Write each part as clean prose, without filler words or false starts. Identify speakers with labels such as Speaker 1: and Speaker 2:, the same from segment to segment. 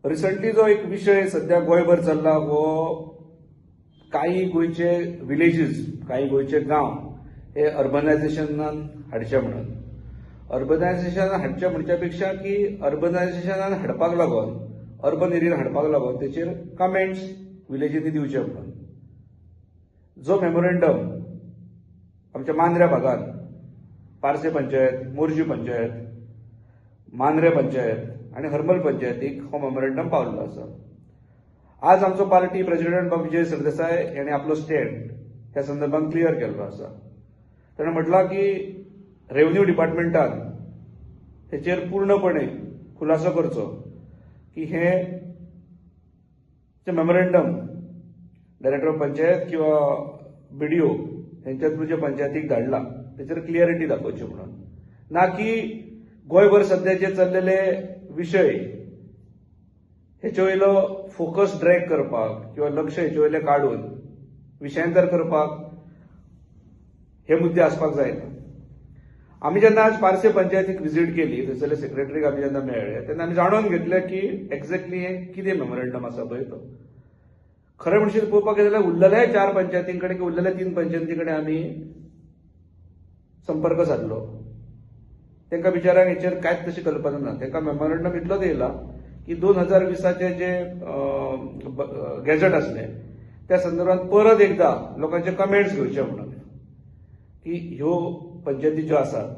Speaker 1: Recently जो एक विषय सध्या गोंयभर चल्ला वो काही गोंयचे विलेजीस काही गोंयचे गांव हे अर्बनायझेशनान हाडचे म्हणून अर्बनायझेशन हाडचे म्हणच्या पेक्षा की अर्बनायझेशनान हाडपाक लागून अर्बन एरियान हाडपाक लागून तेचेर कमेंट्स विलेजींनी दिवचे म्हणून जो मेमोरेंडम आमच्या मांद्र्या भागात पारसे पंचायत मोर्जी पंचायत मांद्रे पंचायत आणि हरमल पंचायतीक हो मेमोरेंडम पावल्लो आसा. आज आमचो पार्टी प्रेसिडेंट बाबा विजय सरदेसाय यांनी आपलो स्टँड ह्या संदर्भात क्लियर केल्लो आसा. ताणें म्हटलां की रेव्हन्यू डिपार्टमेंटान हेचेर पूर्णपणे खुलासो करचो की हे मेमोरेंडम डायरेक्टर ऑफ पंचायत किंवा बीडीओ यांच्या थ्रू जे पंचायतीक धाडला तेचेर क्लियरिटी दाखोवची म्हणून, ना की गोंयभर सध्याचे चल्लेले विषय हेचे वयलो फोकस ड्रॅग करपाक किंवा लक्ष हेचे वयले काडून विशयांतर करपाक हे मुद्दे आसपाक जायना. आमी जेन्ना आज पारसे पंचायतीक विजीट केली थंयसरले सेक्रेटरीक आमी जेन्ना मेळ्ळे तेन्ना आमी जाणून घेतले की एक्झॅक्टली हे कितें मेमोरेंडम आसा पळय तो. खरें म्हणशीर पळोवपाक गेले जाल्यार उरलेल्या 4 पंचायतीं कडेन किंवा उरलेल्या 3 पंचायतीं कडेन आमी संपर्क साधलो. तांकां बिचाऱ्यांक हेचेर कांयच तशी कल्पना ना. तांकां मेमोरेंडम इतलोच येयला की 2020 जे गॅझेट आसले त्या संदर्भात परत एकदा लोकांचे कमेंट्स घेवचे म्हणून की ह्यो पंचायती ज्यो आसात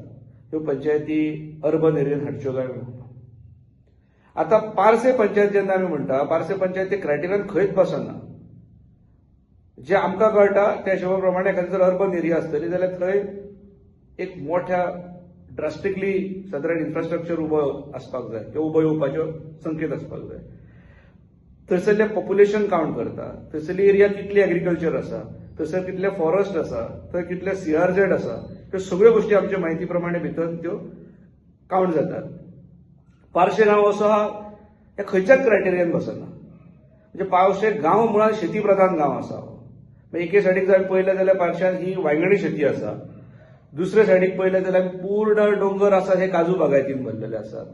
Speaker 1: ह्यो पंचायती अर्बन एरियेन हाडच्यो काय म्हणून. आता पारसे पंचायत जेन्ना आमी म्हणटा पारसे पंचायत ते क्रायटेरियन खंयच बसना. जे आमकां कळटा त्या हिशोबा प्रमाणे एखादी जर अर्बन एरिया आसतली जाल्यार थंय एक मोठ्या ड्रास्टिकली सादारण इन्फ्रास्ट्रक्चर उबो आसपाक जाय किंवा उबो येवपाच्यो संकेत आसपाक जाय. थंयसरले पॉप्युलेशन काउंट करता, थंयसरली एरिया कितली एग्रीकल्चर आसा, थंयसर कितले फॉरेस्ट आसा, थंय कितले CRZ आसा, ह्यो सगळ्यो गोष्टी आमच्या म्हायती प्रमाणे भितर त्यो काउंट जातात. पारशे गांव असो आहा हे खंयच्याच क्रायटेरियन बसना. म्हणजे पारशे गांव मुळात शेती प्रधान गांव आसा. एके सायडीक जर पळयलें जाल्यार पारशान ही वांयगणी शेती आसा, दुसरे सायडीक पळयलें जाल्यार पूर्ण डोंगर आसा हे काजू बागायतीन भरलेले आसात.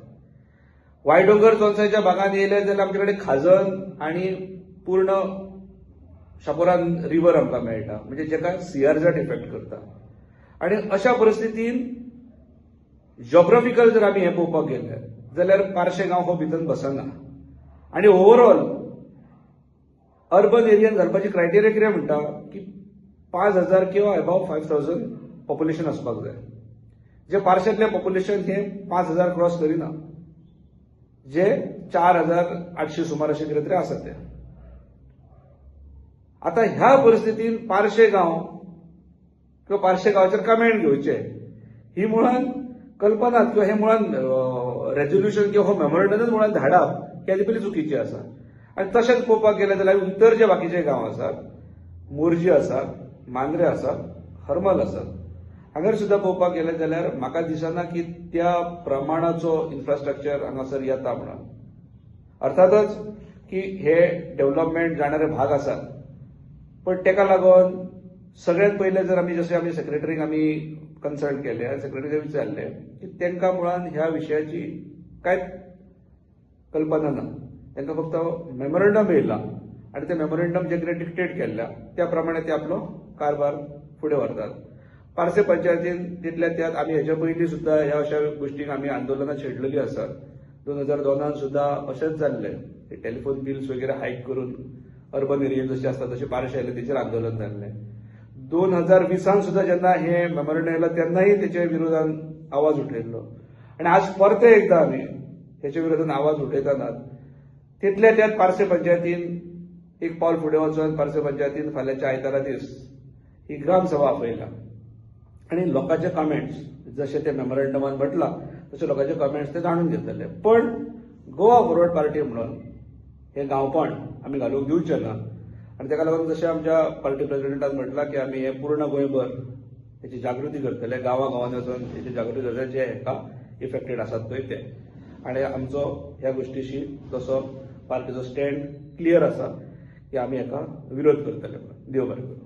Speaker 1: वायडोंगर चोनसाच्या भागात येयले जाल्यार आमचे कडेन खाजन आणि पूर्ण शापोरान रिव्हर आमकां मेळटा, म्हणजे जेका CRZ इफेक्ट करता. आणि अशा परिस्थितीन जॉग्राफिकल जर आमी हे पळोवपाक गेले जाल्यार पारशे गांव हो भितर बसना. आणि ओव्हरऑल अर्बन एरियान घालपाची क्रायटेरिया कितें म्हणटा की 5,000 किंवा अबाव 5,000 पॉप्युलेशन आसपाक जाय. जे पारशांतलें पॉप्युलेशन हे 5,000 क्रॉस करिना, जे 4,800 सुमार अशें कितें तरी आसा ते. आता ह्या परिस्थितीन पारशे गांव किंवा पारशे गांवाचेर कमेंट घेवचे ही मुळान कल्पना किंवा हे मुळान रेझोल्युशन किंवा हो मेमोरेंडम मुळान धाडप केली पयली चुकीची आसा. आणि तशेंच पळोवपाक गेले जाल्यार इतर जे बाकीचे गांव आसात, मोर्जी आसा, मांद्रे आसा, हरमल आसात, हांगर सुद्धा पळोवपाक गेले जाल्यार म्हाका दिसना की त्या प्रमाणाचो इन्फ्रास्ट्रक्चर हांगासर येता म्हणून. अर्थातच की हे डेव्हलपमेंट जाणारे भाग आसात, पण तेका लागून सगळ्यात पहिले जर आमी जशें आमी सेक्रेटरीक आमी कन्सल्ट केले आनी सेक्रेटरीक विचारले की तांकां मुळान ह्या विशयाची कांयच कल्पना ना. तांकां फक्त मेमोरेंडम येयला आनी ते मेमोरेंडम जे कितें डिक्टेट केल्ल्या त्या प्रमाणे ते आपलो कारभार फुडें व्हरतात. पारसे पंचायतीन तितल्या त्यात आमी हेच्या पयलीं सुद्धा ह्या अशा गोष्टींक आमी आंदोलनां छेडलेलीं आसात. 2002 सुद्धा अशेंच जाल्लें. टेलिफोन बिल्स वगैरे हायक करून अर्बन एरियेन जशें आसता तशें पारशे आयले तेचेर आंदोलन जाल्लें. 2020 सुद्धा जेन्ना हे मेमोरेंडम येयला तेन्नाय तेचे विरोधान आवाज उठयल्लो. आनी आज परते एकदा आमी हेचे विरोधान आवाज उठयतानात तितल्या त्यात पारसे पंचायतीन एक पावल फुडें वचून पारसे पंचायतीन फाल्यांच्या आयतारा दीस ही ग्रामसभा आपयल्या आणि लोकांचे कमेंट्स जसे ते मेमोरेंडमान म्हटला तसे लोकांचे कमेंट्स ते जाणून घेतले. पण गोवा फॉरवर्ड पार्टी म्हणून हे गांवपण आमी घालूंक दिवचे ना. आणि ताका लागून जशें आमच्या पार्टी प्रेसिडेंटान म्हटलां की आमी हे पूर्ण गोंयभर हेची जागृती करतले, गांवागांवांनी वचून हेची जागृती करतले जे हेका इफेक्टेड आसात पळय ते. आणि आमचो ह्या गोष्टीशी तसो पार्टीचो स्टँड क्लियर आसा की आमी हेका विरोध करतले. देव बरें करूं.